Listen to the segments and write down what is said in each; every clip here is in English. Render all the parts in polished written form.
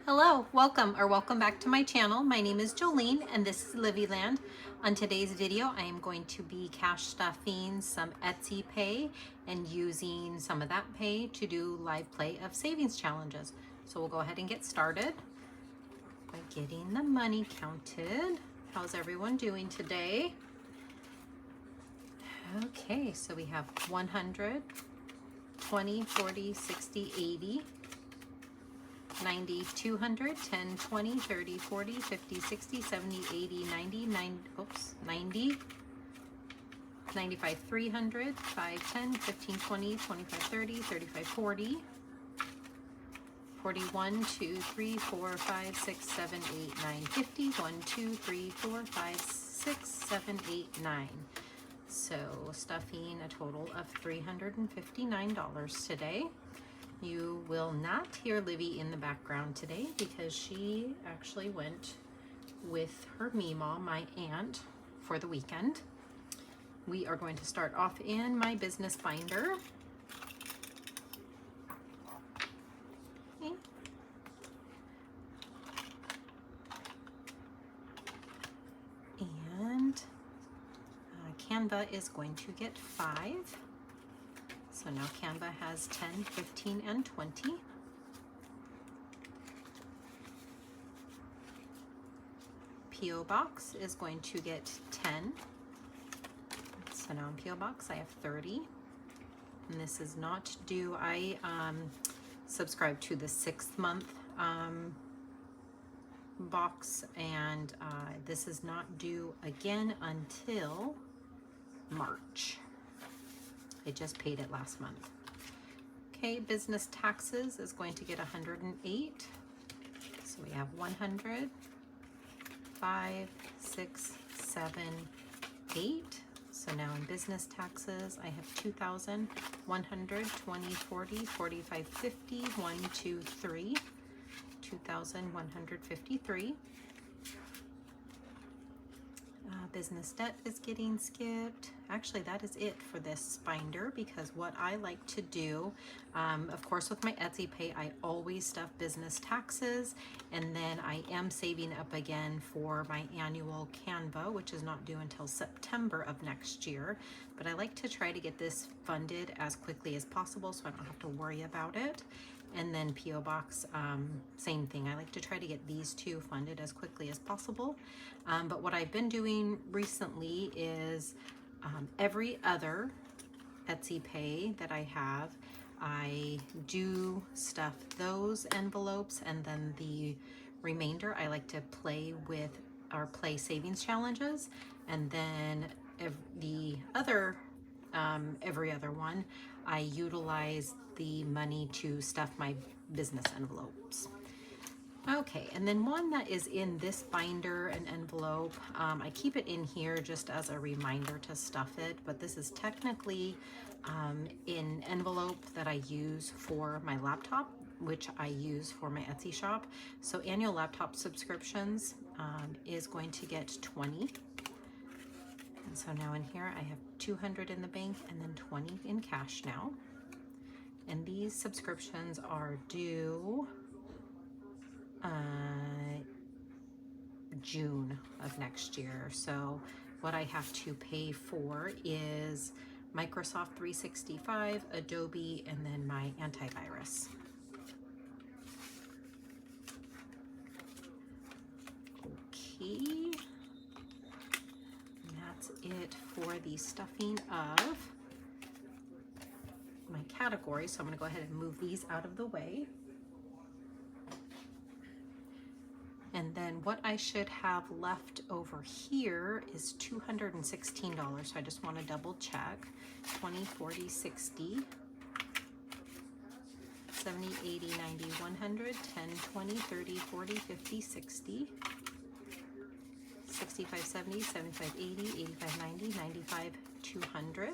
Hello, welcome back to my channel. My name is Jolene and this is LivvyLand. On today's video, I am going to be cash stuffing some Etsy pay and using some of that pay to do live play of savings challenges. So we'll go ahead and get started by getting the money counted. How's everyone doing today? Okay, so we have 100, 20, 40, 60, 80, 90, 200, 10, 20, 30, 40, 50, 60, 70, 80, 90, 90, 95, 300, 5, 10, 15, 20, 25, 30, 35, 40, 41, 2, 3, 4, 5, 6, 7, 8, 9, 50, 1, 2, 3, 4, 5, 6, 7, 8, 9. So stuffing a total of $359 today. You will not hear Livy in the background today because she actually went with her Meemaw, my aunt, for the weekend. We are going to start off in my business binder. Okay. And Canva is going to get 5. So now Canva has 10, 15, and 20. P.O. Box is going to get 10. So now in P.O. Box I have 30. And this is not due. I subscribe to the 6th month box, and this is not due again until March. I just paid it last month. Okay, business taxes is going to get 108. So we have 100, 5, 6, 7, 8. So now in business taxes, I have 2,000, 100, 20, 40, 45, 50, 1, 2, 3, 2,153. Business debt is getting skipped. Actually, that is it for this binder, because what I like to do, of course with my Etsy pay, I always stuff business taxes, and then I am saving up again for my annual Canva, which is not due until September of next year. But I like to try to get this funded as quickly as possible so I don't have to worry about it. And then P.O. Box, same thing. I like to try to get these two funded as quickly as possible. But what I've been doing recently is every other Etsy pay that I have, I do stuff those envelopes, and then the remainder I like to play with or play savings challenges. And then the other every other one, I utilize the money to stuff my business envelopes. Okay, and then one that is in this binder, an envelope, I keep it in here just as a reminder to stuff it, but this is technically an envelope that I use for my laptop, which I use for my Etsy shop. So annual laptop subscriptions is going to get 20. And so now in here I have 200 in the bank and then 20 in cash now. And these subscriptions are due June of next year. So what I have to pay for is Microsoft 365, Adobe, and then my antivirus. Okay. That's it for the stuffing of my category. So I'm going to go ahead and move these out of the way. And then what I should have left over here is $216. So I just want to double check. 20, 40, 60, 70, 80, 90, 100, 10, 20, 30, 40, 50, 60, 65, 70, 75, 80, 85, 90, 95, 200.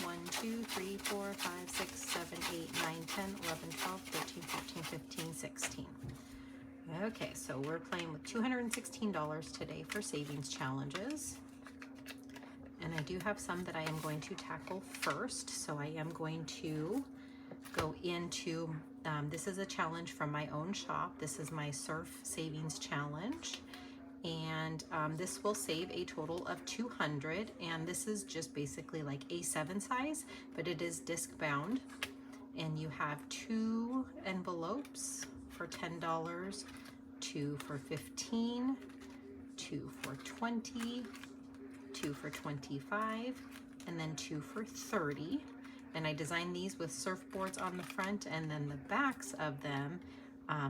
1, 2, 3, 4, 5, 6, 7, 8, 9, 10, 11, 12, 13, 14, 15, 16. Okay, so we're playing with $216 today for savings challenges. And I do have some that I am going to tackle first. So I am going to go into This is a challenge from my own shop. This is my Surf Savings Challenge. And this will save a total of 200, and this is just basically like A7 size, but it is disc bound. And you have 2 envelopes for $10, 2 for $15, 2 for $20, 2 for $25, and then 2 for $30. And I designed these with surfboards on the front, and then the backs of them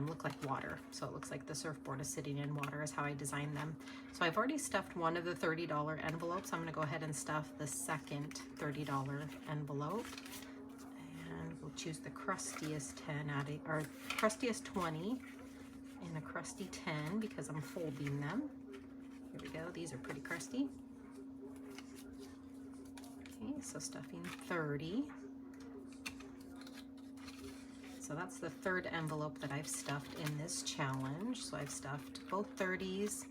look like water. So it looks like the surfboard is sitting in water is how I designed them. So I've already stuffed one of the $30 envelopes. I'm gonna go ahead and stuff the second $30 envelope. And we'll choose the crustiest 10 out of, or crustiest 20 and a crusty 10 because I'm folding them. Here we go, these are pretty crusty. Okay, so stuffing 30. So that's the third envelope that I've stuffed in this challenge. So I've stuffed both 30s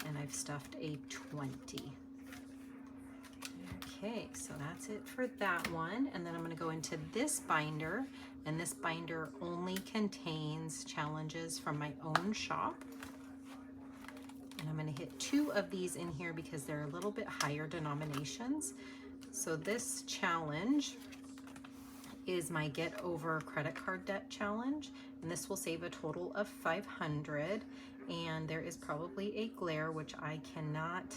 and I've stuffed a 20. Okay, so that's it for that one. And then I'm gonna go into this binder, and this binder only contains challenges from my own shop. And I'm gonna hit 2 of these in here because they're a little bit higher denominations. So this challenge is my Get Over Credit Card Debt Challenge, and this will save a total of 500. And there is probably a glare which I cannot,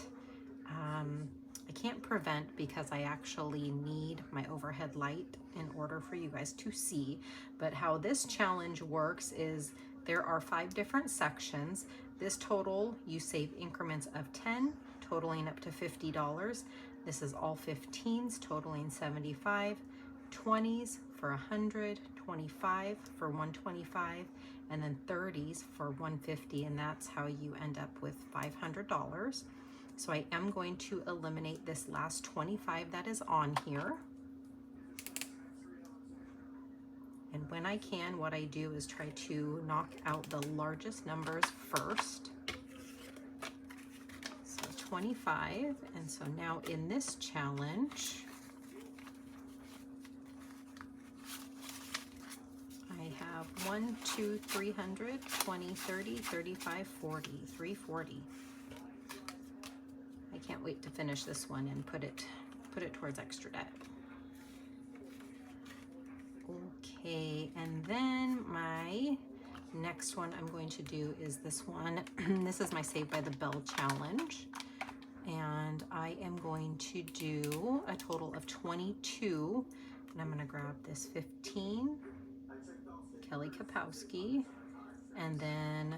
I can't prevent because I actually need my overhead light in order for you guys to see. But how this challenge works is there are 5 different sections. This total, you save increments of 10, totaling up to $50. This is all 15s, totaling 75. 20s for 100, 25 for 125, and then 30s for 150, and that's how you end up with $500. So I am going to eliminate this last 25 that is on here. And when I can, what I do is try to knock out the largest numbers first. So 25, and so now in this challenge, I have 1, 2, 300, 20, 30, 35, 40, 340. I can't wait to finish this one and put it towards extra debt. Okay, and then my next one I'm going to do is this one. This is my Saved by the Bell challenge. And I am going to do a total of 22. And I'm going to grab this 15. Kelly Kapowski, and then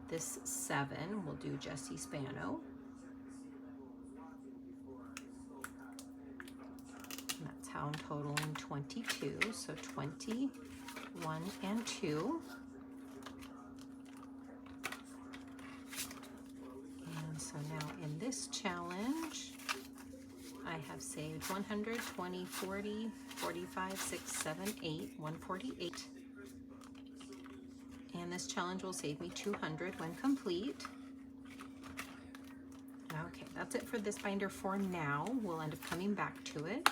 this 7, we'll do Jesse Spano. And that's how I'm totaling 22, so 20, 1, and 2. And so now in this challenge, I have saved 100, 20, 40, 45, 6, 7, 8, 148. And this challenge will save me 200 when complete. Okay, that's it for this binder for now. We'll end up coming back to it.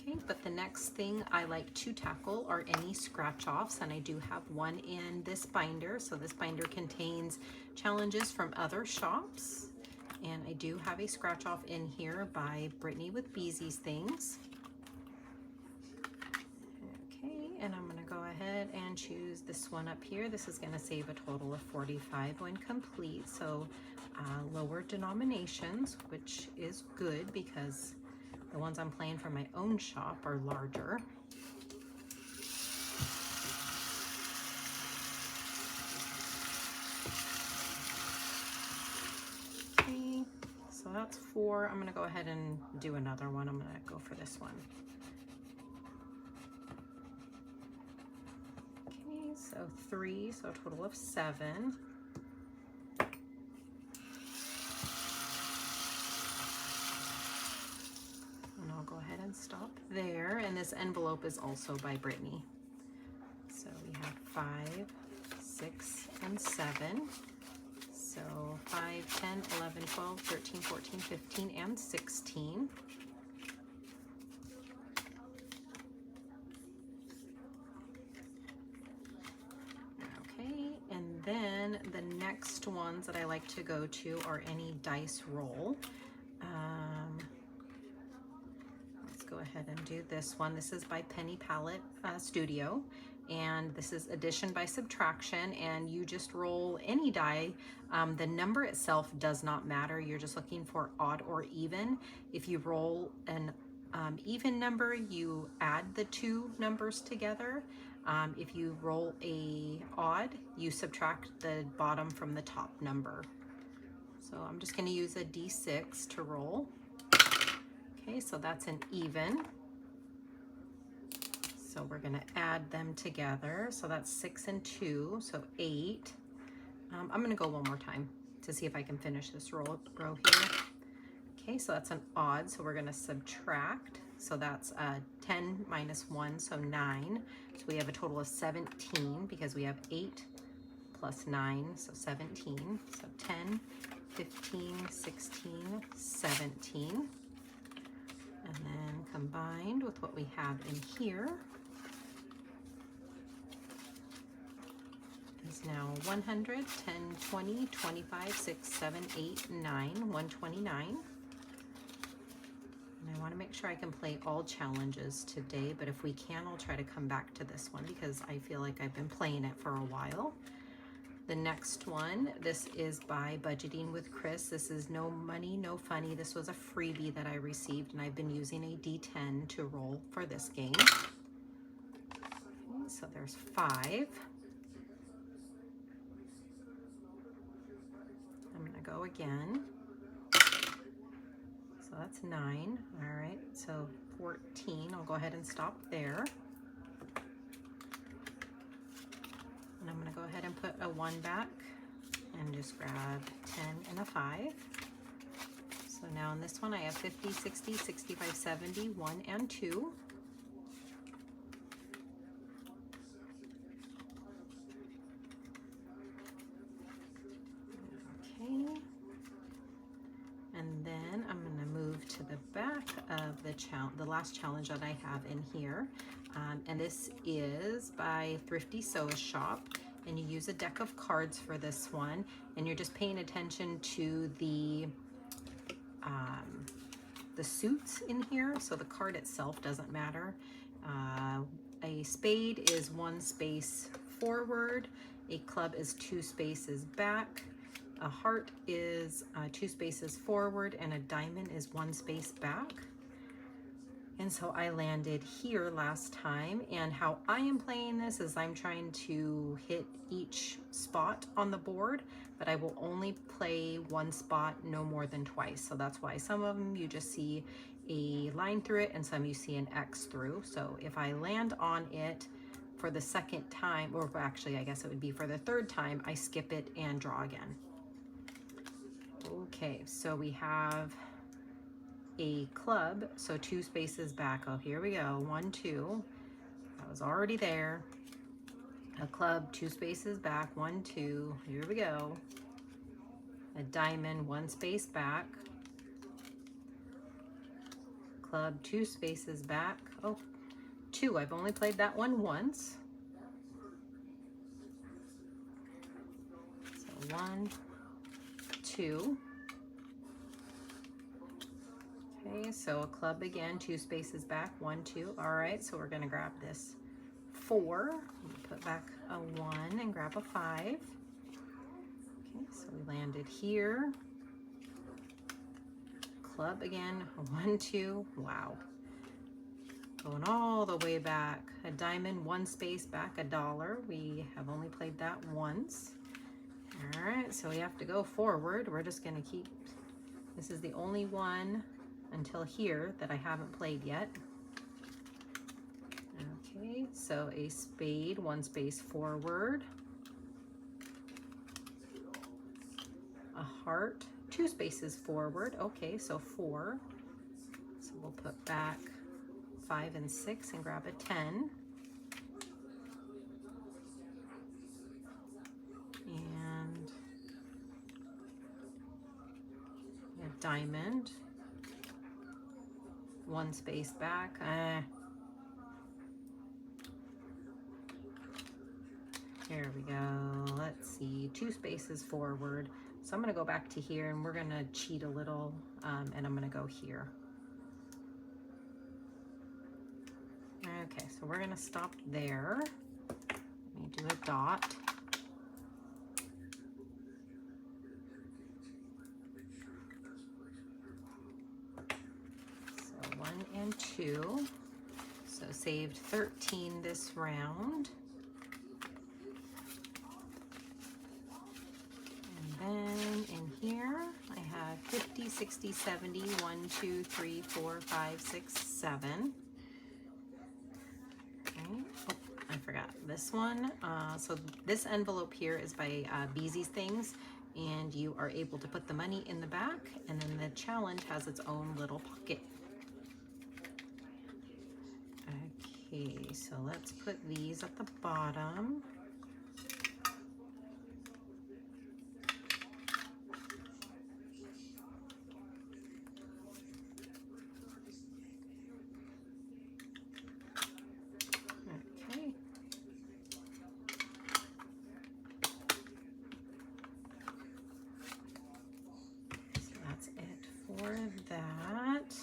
Okay, but the next thing I like to tackle are any scratch-offs, and I do have one in this binder. So this binder contains challenges from other shops, and I do have a scratch-off in here by Brittany with Beezy's Things. And I'm going to go ahead and choose this one up here. This is going to save a total of 45 when complete. So lower denominations, which is good because the ones I'm playing for my own shop are larger. Okay, so that's 4. I'm going to go ahead and do another one. I'm going to go for this one. So 3, so a total of 7. And I'll go ahead and stop there. And this envelope is also by Brittany. So we have 5, 6, and 7. So 5, 10, 11, 12, 13, 14, 15, and 16. ones that I like to go to are any dice roll. Let's go ahead and do this one. This is by Penny Palette Studio, and this is addition by subtraction, and you just roll any die. The number itself does not matter. You're just looking for odd or even. If you roll an even number, you add the two numbers together. If you roll a odd, you subtract the bottom from the top number. So I'm just going to use a D6 to roll. Okay, so that's an even. So we're going to add them together. So that's 6 and 2, so 8. I'm going to go one more time to see if I can finish this row here. Okay, so that's an odd, so we're going to subtract. So that's 10 minus 1, so 9. So we have a total of 17 because we have 8 plus 9, so 17. So 10, 15, 16, 17. And then combined with what we have in here is now 100, 10, 20, 25, 6, 7, 8, 9, 129. And I want to make sure I can play all challenges today, but if we can, I'll try to come back to this one because I feel like I've been playing it for a while. The next one, this is by Budgeting with Chris. This is No Money, No Funny. This was a freebie that I received, and I've been using a D10 to roll for this game. Okay, so there's 5. I'm going to go again. So that's 9. All right, so 14. I'll go ahead and stop there. And I'm going to go ahead and put a 1 back and just grab 10 and a 5. So now in this one I have 50, 60, 65, 70, 1 and 2. Okay. And then I'm going to move to the back of the last challenge that I have in here. And this is by Thrifty Sew Shop. And you use a deck of cards for this one. And you're just paying attention to the suits in here. So the card itself doesn't matter. A spade is 1 space forward. A club is 2 spaces back. A heart is 2 spaces forward, and a diamond is 1 space back. And so I landed here last time, and how I am playing this is I'm trying to hit each spot on the board, but I will only play 1 spot no more than twice. So that's why some of them you just see a line through it, and some you see an X through. So if I land on it for the second time, or actually I guess it would be for the third time, I skip it and draw again. Okay, so we have a club, so 2 spaces back. Oh, here we go. 1, 2. That was already there. A club, 2 spaces back. 1, 2. Here we go. A diamond, 1 space back. Club, 2 spaces back. Oh, 2. I've only played that one once. So 1, 2. Okay, so a club again, 2 spaces back, 1, 2. All right, so we're gonna grab this 4. Put back a 1 and grab a 5. Okay, so we landed here. Club again, 1, 2. Wow. Going all the way back. A diamond, 1 space back, $1. We have only played that once. All right, so we have to go forward. We're just gonna keep, this is the only one until here that I haven't played yet. Okay, so a spade, 1 space forward. A heart, 2 spaces forward. Okay, so 4. So we'll put back 5 and 6 and grab a 10. And a diamond. 1 space back. Here we go. Let's see, 2 spaces forward. So I'm going to go back to here and we're going to cheat a little, and I'm going to go here. Okay, so we're going to stop there. Let me do a dot. So 1 and 2. So saved 13 this round. And then in here, I have 50, 60, 70, 1, 2, 3, 4, 5, 6, 7. Okay. Oh, I forgot this one. So this envelope here is by Beezy's Things, and you are able to put the money in the back, and then the challenge has its own little pocket. Okay, so let's put these at the bottom. Okay. So that's it for that.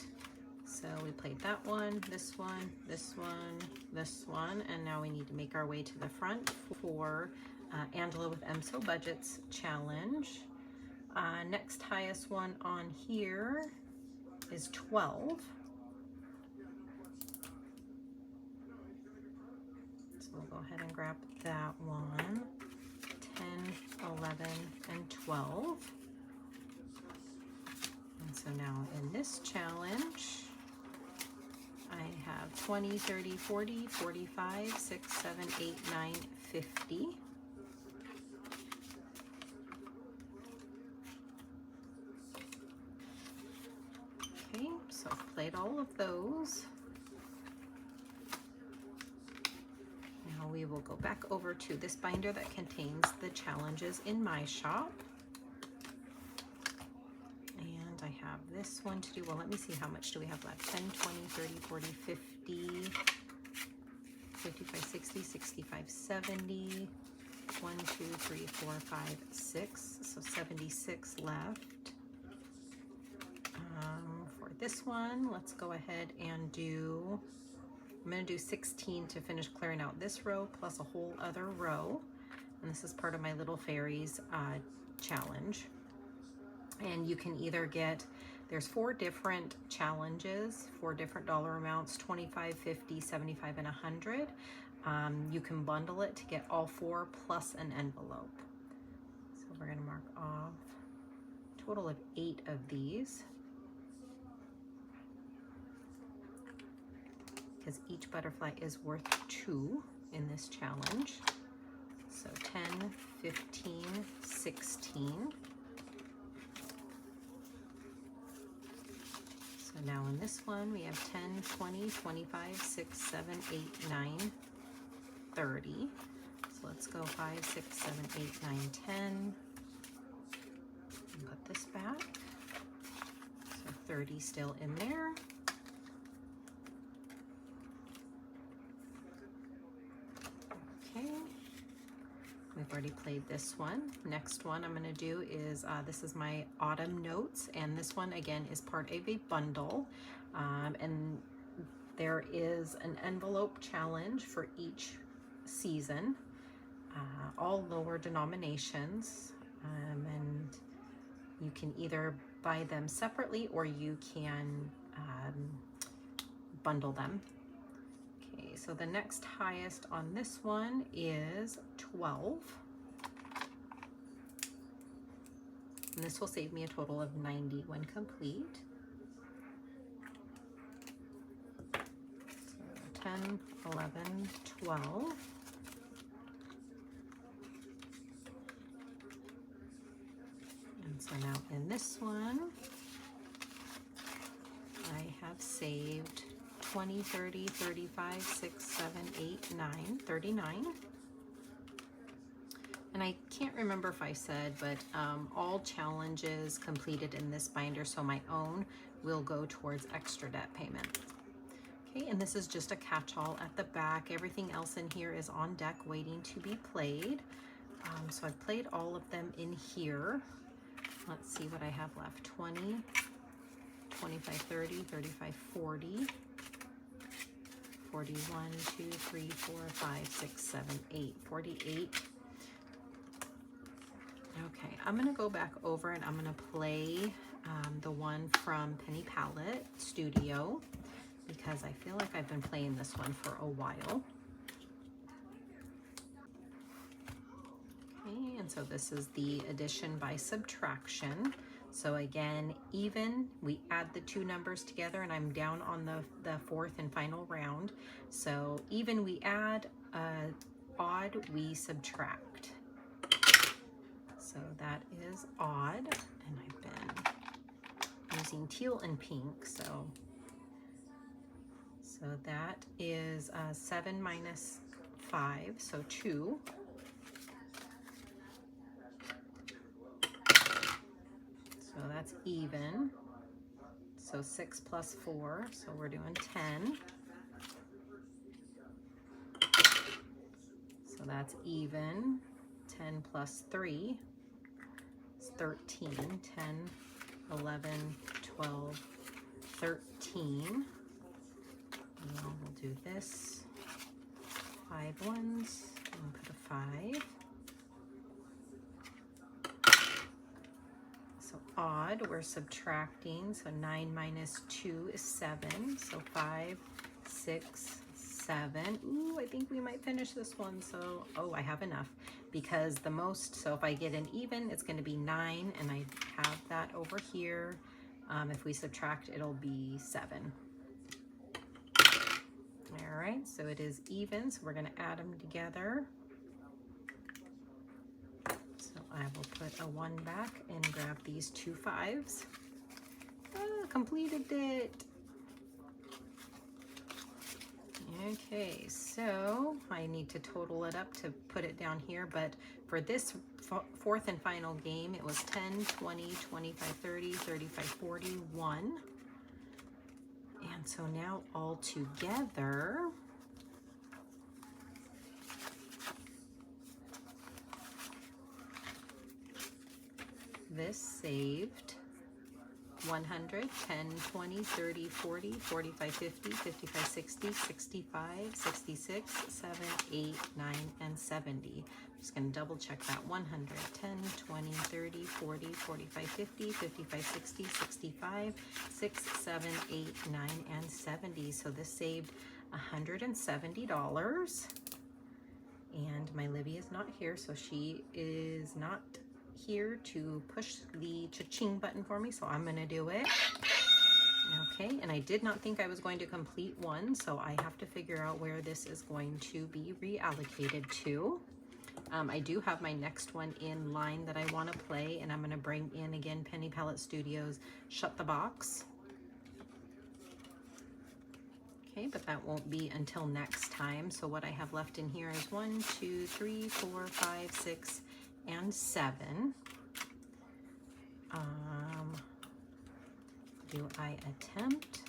So we played that one, this one, this one, this one, and now we need to make our way to the front for Angela with MSO Budgets challenge. Next highest one on here is 12. So we'll go ahead and grab that one. 10, 11, and 12. And so now in this challenge, I have 20, 30, 40, 45, 6, 7, 8, 9, 50. Okay, so I've played all of those. Now we will go back over to this binder that contains the challenges in my shop. And I have this one to do. Well, let me see, how much do we have left? 10, 20, 30, 40, 50, 55, 60, 65, 70. 1, 2, 3, 4, 5, 6. So 76 left. For this one, let's go ahead and do, I'm going to do 16 to finish clearing out this row plus a whole other row. And this is part of my Little Fairies challenge. And you can either get, there's 4 different challenges, 4 different dollar amounts, 25, 50, 75, and 100. You can bundle it to get all 4 plus an envelope. So we're going to mark off a total of 8 of these, because each butterfly is worth 2 in this challenge. So 10, 15, 16. So now in this one, we have 10, 20, 25, 6, 7, 8, 9, 30. So let's go 5, 6, 7, 8, 9, 10. And put this back. So 30 still in there. Okay. We've already played this one. Next one I'm going to do is, this is my autumn notes, and this one again is part of a bundle, and there is an envelope challenge for each season, all lower denominations, and you can either buy them separately or you can bundle them. So the next highest on this one is 12. And this will save me a total of 90 when complete. So 10, 11, 12. And so now in this one, I have saved 20, 30, 35, 6, 7, 8, 9, 39. And I can't remember if I said, but all challenges completed in this binder, so my own, will go towards extra debt payment. Okay, and this is just a catch-all at the back. Everything else in here is on deck waiting to be played. So I've played all of them in here. Let's see what I have left. 20, 25, 30, 35, 40, 41, 2, 3, 4, 5, 6, 7, 8, 48. Okay, I'm gonna go back over and I'm gonna play the one from Penny Palette Studio, because I feel like I've been playing this one for a while. Okay, and so this is the addition by subtraction. So again, even, we add the two numbers together, and I'm down on the fourth and final round. So even we add, odd we subtract. So that is odd, and I've been using teal and pink, so that is 7 minus 5, so 2. So that's even. So 6 plus 4, so we're doing 10. So that's even. 10 plus 3 is 13. 10, 11, 12, 13. And we'll do this. 5 ones, and put a 5. So odd, we're subtracting. So 9 minus 2 is 7. So 5, 6, 7. Ooh, I think we might finish this one. So, oh, I have enough, because the most, so if I get an even, it's going to be 9, and I have that over here. If we subtract, it'll be 7. All right, so it is even, so we're going to add them together. So I will put a 1 back and grab these 2 5s. Ah, completed it. Okay, so I need to total it up to put it down here, but for this fourth and final game, it was 10, 20, 25, 30, 35, 40, 1. And so now all together, this saved 100, 10, 20, 30, 40, 45, 50, 55, 60, 65, 66, 7, 8, 9, and 70. I'm just going to double check that. 100, 10, 20, 30, 40, 45, 50, 55, 60, 65, 6, 7, 8, 9, and 70. So this saved $170. And my Livy is not here, so she is not here to push the cha-ching button for me, so I'm gonna do it. Okay, and I did not think I was going to complete one, so I have to figure out where this is going to be reallocated to. I do have my next one in line that I want to play, and I'm going to bring in again Penny Palette Studios Shut the Box. Okay, but that won't be until next time. So what I have left in here is 1, 2, 3, 4, 5, 6, and 7. Do I attempt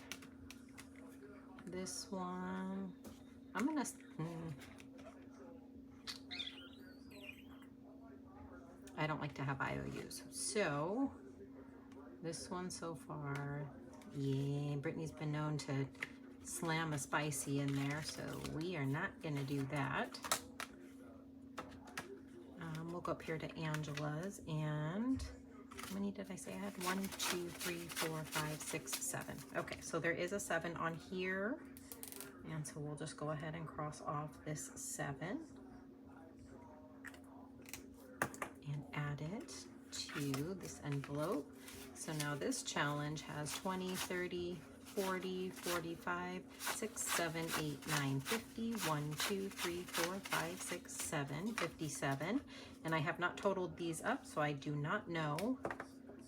this one? I'm gonna, I don't like to have IOUs. So this one so far, yeah, Brittany's been known to slam a spicy in there, so we are not gonna do that. We'll go up here to Angela's, and how many did I say I had? 1, 2, 3, 4, 5, 6, 7. Okay, so there is a 7 on here, and so we'll just go ahead and cross off this 7 and add it to this envelope. So now this challenge has 20, 30, 40, 45, 6, 7, 8, 9, 50, 1, 2, 3, 4, 5, 6, 7, 57. And I have not totaled these up, so I do not know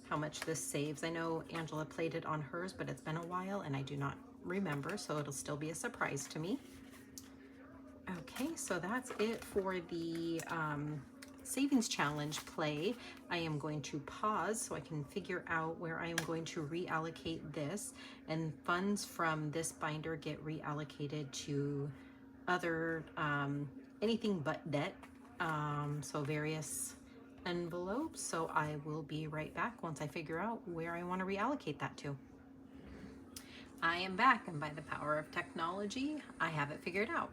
how much this saves. I know Angela played it on hers, but it's been a while and I do not remember, so it'll still be a surprise to me. Okay, so that's it for the savings challenge play, I am going to pause so I can figure out where I am going to reallocate this, and funds from this binder get reallocated to other anything but debt, so various envelopes. So I will be right back once I figure out where I want to reallocate that to. I am back, and by the power of technology, I have it figured out.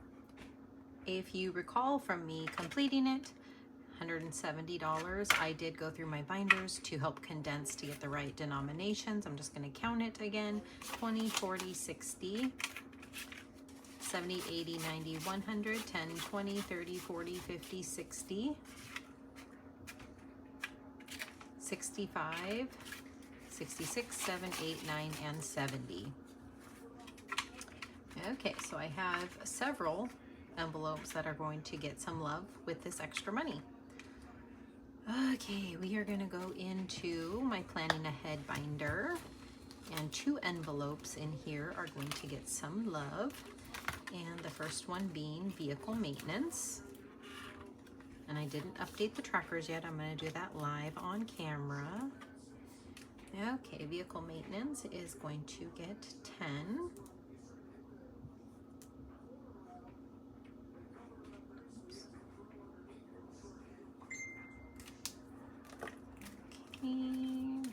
If you recall from me completing it, $170, I did go through my binders to help condense to get the right denominations. I'm just going to count it again: 20, 40, 60, 70, 80, 90, 100, 10, 20, 30, 40, 50, 60, 65, 66, 7, 8, 9, and 70. Okay, so I have several envelopes that are going to get some love with this extra money. Okay, we are going to go into my planning ahead binder, and 2 envelopes in here are going to get some love, and the first one being vehicle maintenance. And I didn't update the trackers yet. I'm going to do that live on camera. Okay, vehicle maintenance is going to get 10.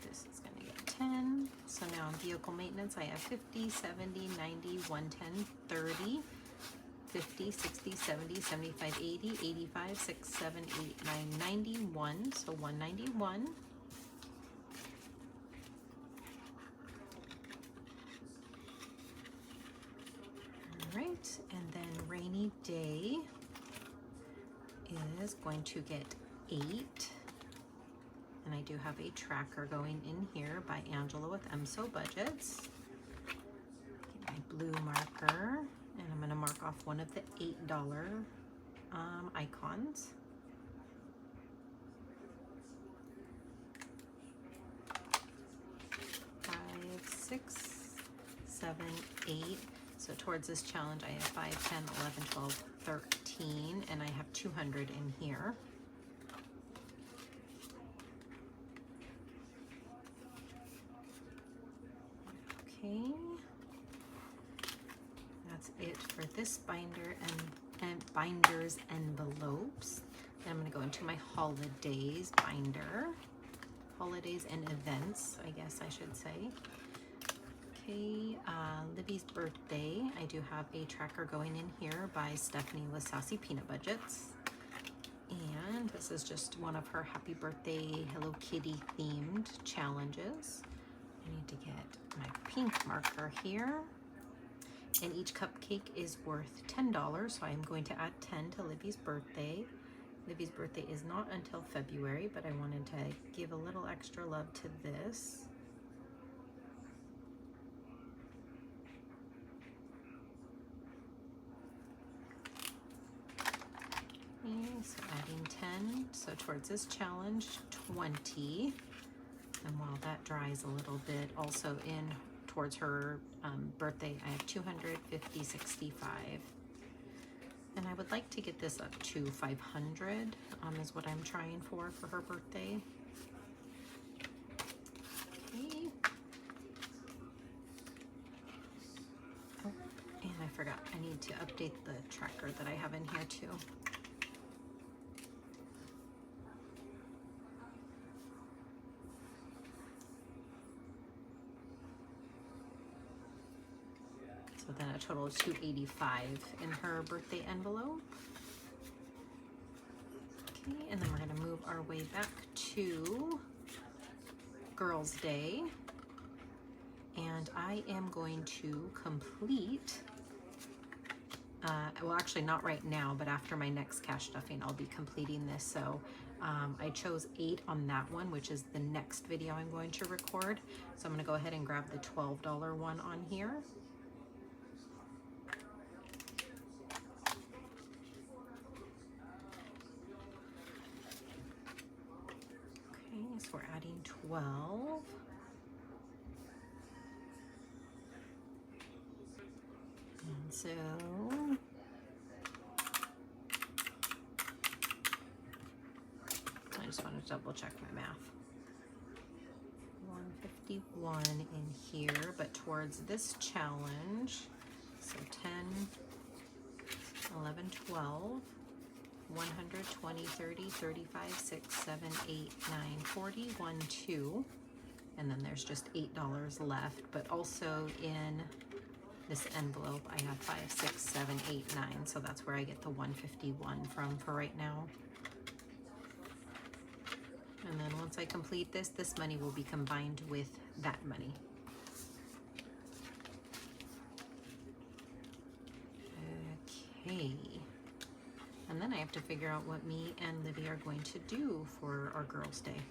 This is going to get 10. So now in vehicle maintenance, I have 50, 70, 90, 110, 30, 50, 60, 70, 75, 80, 85, 6, 7, 8, 9, 91. So 191. All right, and then rainy day is going to get 8. And I do have a tracker going in here by Angela with MSO Budgets. Get my blue marker, and I'm going to mark off one of the $8 icons. 5, 6, 7, 8. So towards this challenge, I have 5, 10, 11, 12, 13, and I have 200 in here. Okay, that's it for this binder and binders envelopes. Then I'm going to go into my holidays binder. Holidays and events, I guess I should say. Okay, Libby's birthday. I do have a tracker going in here by Stephanie with Sassy Peanut Budgets. And this is just one of her happy birthday Hello Kitty themed challenges. I need to get my pink marker here, and each cupcake is worth $10, so I'm going to add 10 to Libby's birthday. Libby's birthday is not until February, but I wanted to give a little extra love to this. Okay, so adding 10, so towards this challenge, 20. And while that dries a little bit, also in towards her birthday, I have 250, 65. And I would like to get this up to 500, is what I'm trying for her birthday. Okay. Oh, and I forgot, I need to update the tracker that I have in here too. So then a total of 285 in her birthday envelope. Okay, and then we're going to move our way back to Girls' Day. And I am going to complete, well actually not right now, but after my next cash stuffing, I'll be completing this. So I chose 8 on that one, which is the next video I'm going to record. So I'm going to go ahead and grab the $12 one on here. So we're adding 12. And so double check my math. 151 in here, but towards this challenge, so 10, 11, 12, 120, 30, 35, 6, 7, 8, 9, 40, 1, 2, and then there's just $8 left, but also in this envelope I have 5, 6, 7, 8, 9, so that's where I get the 151 from for right now. And then once I complete this, this money will be combined with that money. Okay. And then I have to figure out what me and Livy are going to do for our Girls' Day.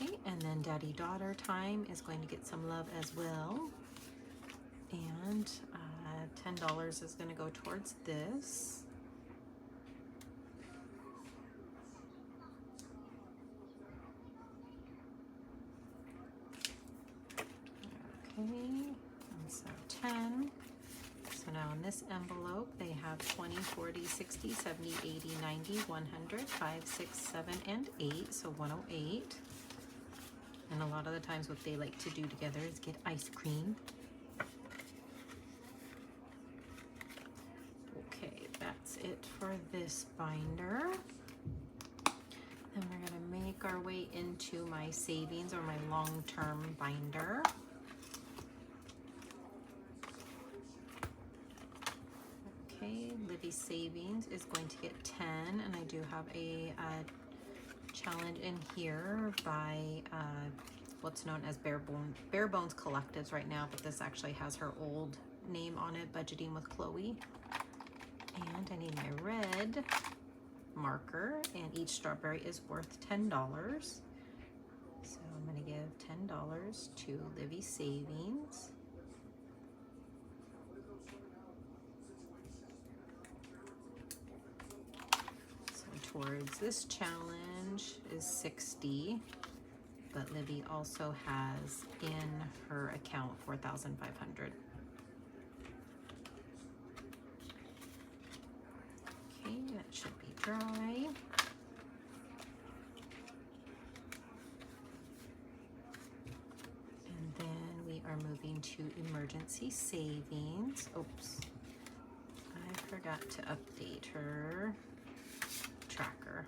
Okay, and then daddy-daughter time is going to get some love as well. And $10 is going to go towards this. Okay, and so 10. So now in this envelope, they have 20, 40, 60, 70, 80, 90, 100, 5, 6, 7, and 8, so 108. And a lot of the times what they like to do together is get ice cream. Okay, that's it for this binder. Then we're gonna make our way into my savings or my long-term binder. Okay, Livy savings is going to get 10, and I do have a challenge in here by what's known as Bare Bones Collectives right now, but this actually has her old name on it, Budgeting with Chloe. And I need my red marker, and each strawberry is worth $10. So I'm going to give $10 to Livy savings. Towards this challenge is 60, but Livy also has in her account 4,500. Okay, that should be dry. And then we are moving to emergency savings. Oops, I forgot to update her tracker.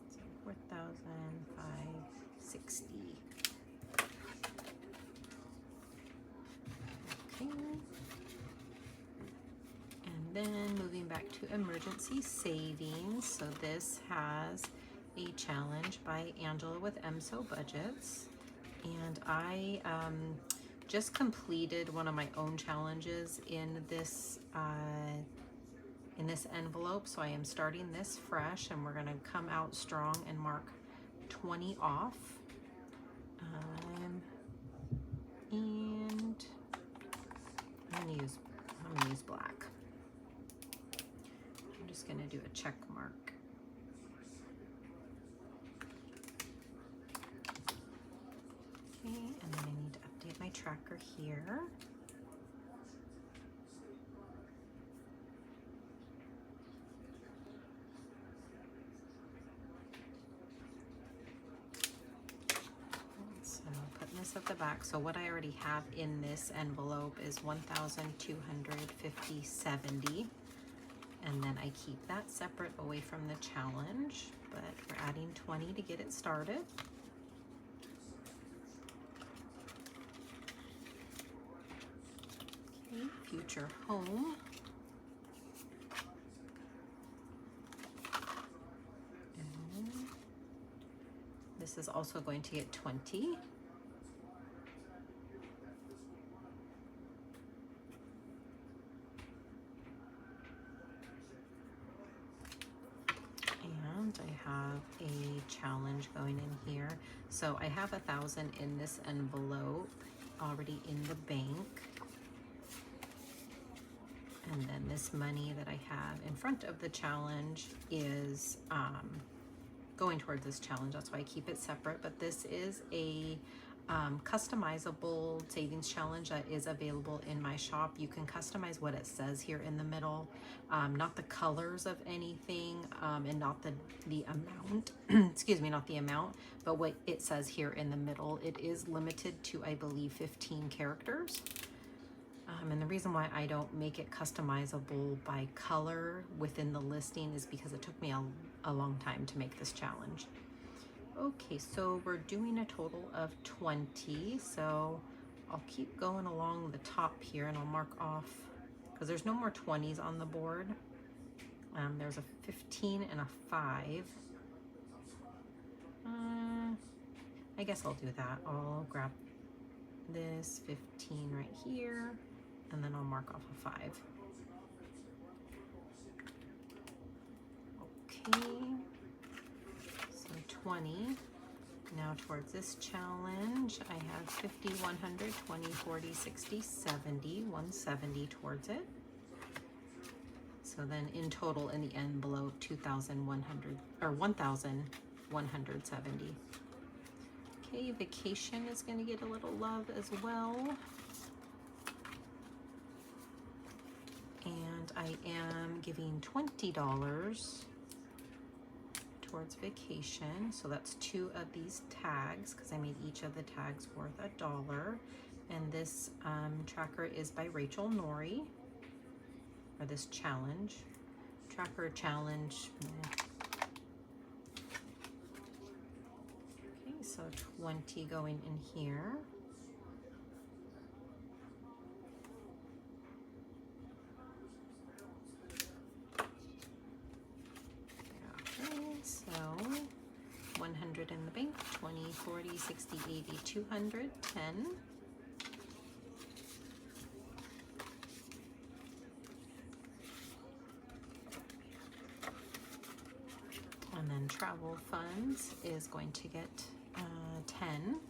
So 4,560. Okay. And then moving back to emergency savings. So this has a challenge by Angela with MSO Budgets. And I just completed one of my own challenges in this envelope, so I am starting this fresh, and we're going to come out strong and mark 20 off. And I'm going to use black. I'm just going to do a check mark. Okay, and then I need to update my tracker here. So putting this at the back. So what I already have in this envelope is 1,250.70, and then I keep that separate away from the challenge, but we're adding 20 to get it started. Future home. And this is also going to get 20. And I have a challenge going in here. So I have 1,000 in this envelope already in the bank. And then this money that I have in front of the challenge is going towards this challenge. That's why I keep it separate. But this is a customizable savings challenge that is available in my shop. You can customize what it says here in the middle, not the colors of anything, and not the amount, excuse me, not the amount, but what it says here in the middle. It is limited to, I believe, 15 characters. And the reason why I don't make it customizable by color within the listing is because it took me a long time to make this challenge. Okay, so we're doing a total of 20, so I'll keep going along the top here and I'll mark off, because there's no more 20s on the board. There's a 15 and a 5. I guess I'll do that. I'll grab this 15 right here, and then I'll mark off a 5. Okay. 20. Now towards this challenge, I have 50, 100, 20, 40, 60, 70, 170 towards it. So then in total in the envelope, 2,100 or 1,170. Okay, vacation is going to get a little love as well. And I am giving $20 towards vacation, so that's 2 of these tags because I made each of the tags worth $1. And this tracker is by Rachel Norrie, or this challenge tracker challenge. Okay, so 20 going in here. So 100 in the bank, 20, 40, 60, 80, 200, 10. And then travel funds is going to get 10.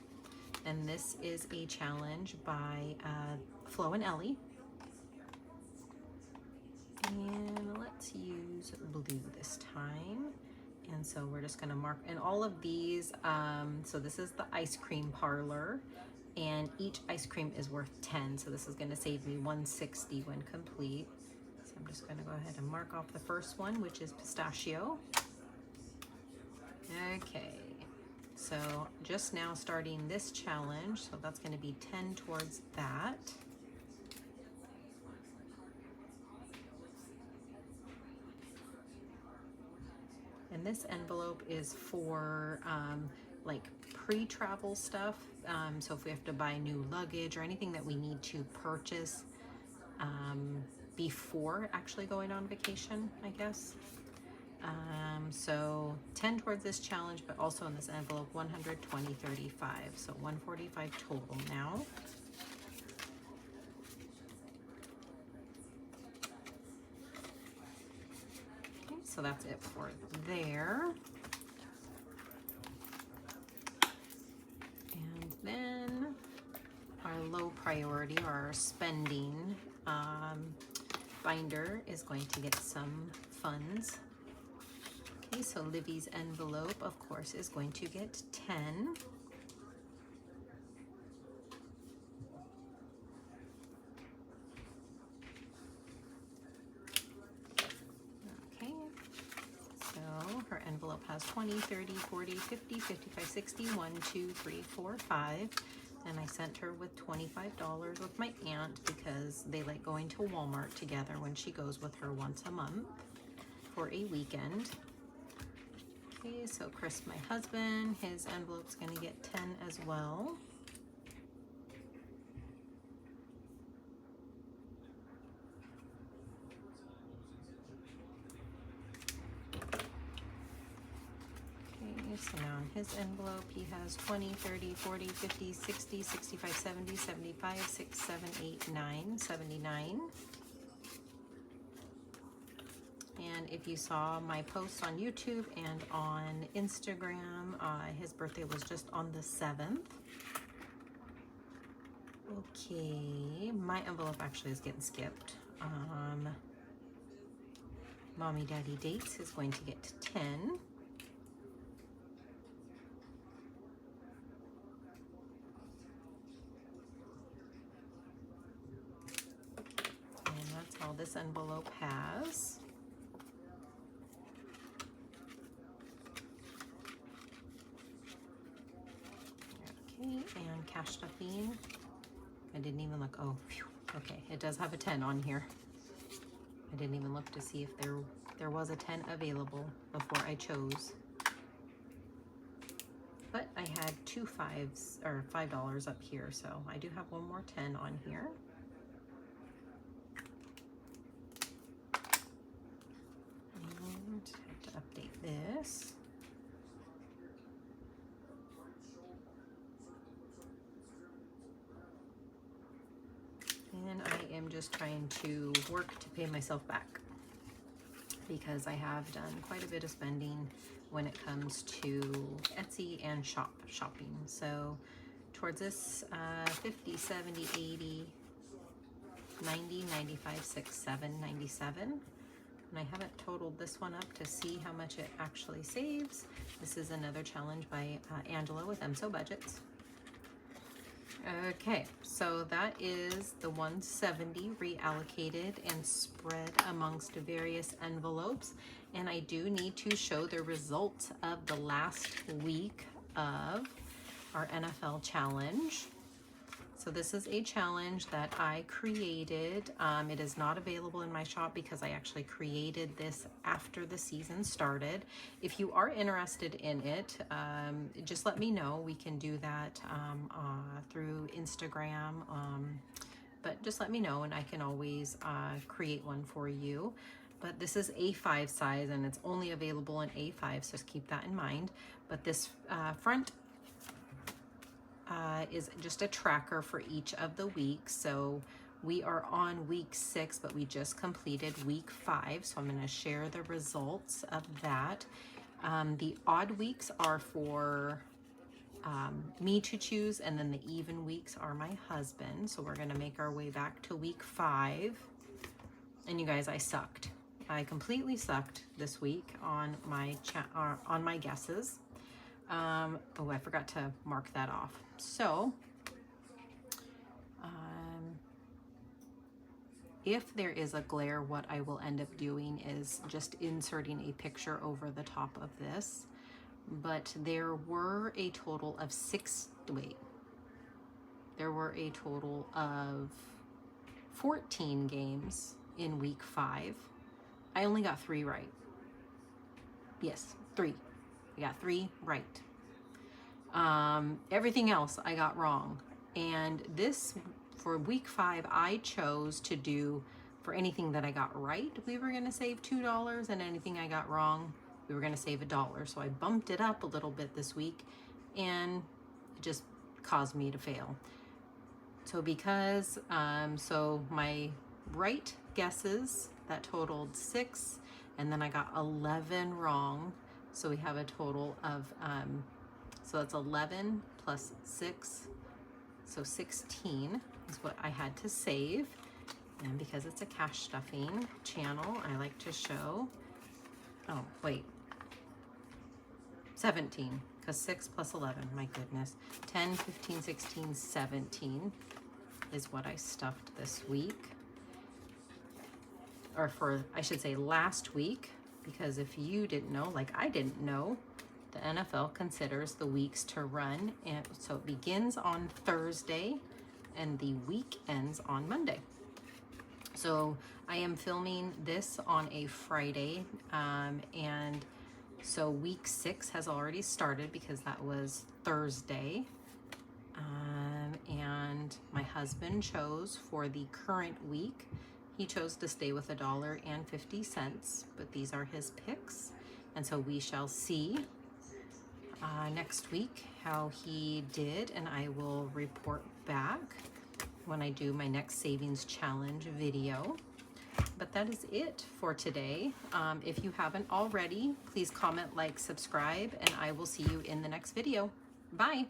And this is a challenge by Flo and Ellie. And let's use blue this time. And so we're just going to mark, and all of these, so this is the ice cream parlor, and each ice cream is worth 10. So this is going to save me 160 when complete. So I'm just going to go ahead and mark off the first one, which is pistachio. Okay, so just now starting this challenge, so that's going to be 10 towards that. And this envelope is for like pre-travel stuff. So if we have to buy new luggage or anything that we need to purchase before actually going on vacation, I guess. So 10 towards this challenge, but also in this envelope, 120, 35. So 145 total now. So that's it for there. And then our low priority, or our spending binder, is going to get some funds. Okay, so Livy's envelope, of course, is going to get 10. Her envelope has 20, 30, 40, 50, 55, 60, 1, 2, 3, 4, 5. And I sent her with $25 with my aunt because they like going to Walmart together when she goes with her once a month for a weekend. Okay, so Chris, my husband, his envelope's going to get 10 as well. So now in his envelope, he has 20, 30, 40, 50, 60, 65, 70, 75, 6, 7, 8, 9, 79. And if you saw my posts on YouTube and on Instagram, his birthday was just on the 7th. Okay, my envelope actually is getting skipped. Mommy Daddy Dates is going to get 10. this envelope has. Okay, and cash stuffing. I didn't even look. Oh, phew. Okay, it does have a 10 on here. I didn't even look to see if there was a 10 available before I chose. But I had two fives, or $5 up here, so I do have one more 10 on here. And I have to update this. And I am just trying to work to pay myself back, because I have done quite a bit of spending when it comes to Etsy and shopping. So towards this 50, 70, 80, 90, 95, 6, 7, 97. And I haven't totaled this one up to see how much it actually saves. This is another challenge by Angela with MSO Budgets. Okay, so that is the 170 reallocated and spread amongst various envelopes. And I do need to show the results of the last week of our NFL challenge. So this is a challenge that I created. It is not available in my shop because I actually created this after the season started. If you are interested in it, just let me know. We can do that through Instagram, but just let me know and I can always create one for you. But this is A5 size and it's only available in A5, so just keep that in mind. But this front is just a tracker for each of the weeks. So we are on week 6, but we just completed week 5. So I'm going to share the results of that. The odd weeks are for me to choose, and then the even weeks are my husband. So we're going to make our way back to week 5. And you guys, I sucked. I completely sucked this week on my guesses. Oh, I forgot to mark that off. So, if there is a glare, what I will end up doing is just inserting a picture over the top of this. But there were a total of 14 games in week 5. I only got 3 right. Yes, 3. I got 3 right. Everything else I got wrong. And this, for week 5, I chose to do, for anything that I got right, we were going to save $2, and anything I got wrong, we were going to save $1. So I bumped it up a little bit this week, and it just caused me to fail. So because, so my right guesses, that totaled 6, and then I got 11 wrong. So we have a total of, so that's 11 plus 6, so 16 is what I had to save. And because it's a cash stuffing channel, I like to show, oh, wait, 17, because 6 plus 11, my goodness. 10, 15, 16, 17 is what I stuffed this week. Or for, I should say last week, because if you didn't know, like I didn't know, the NFL considers the weeks to run, and so it begins on Thursday and the week ends on Monday. So I am filming this on a Friday, and so week 6 has already started because that was Thursday. And my husband chose for the current week, he chose to stay with $1.50, but these are his picks. And so we shall see next week how he did, and I will report back when I do my next savings challenge video. But that is it for today. If you haven't already, please comment, like, subscribe, and I will see you in the next video. Bye.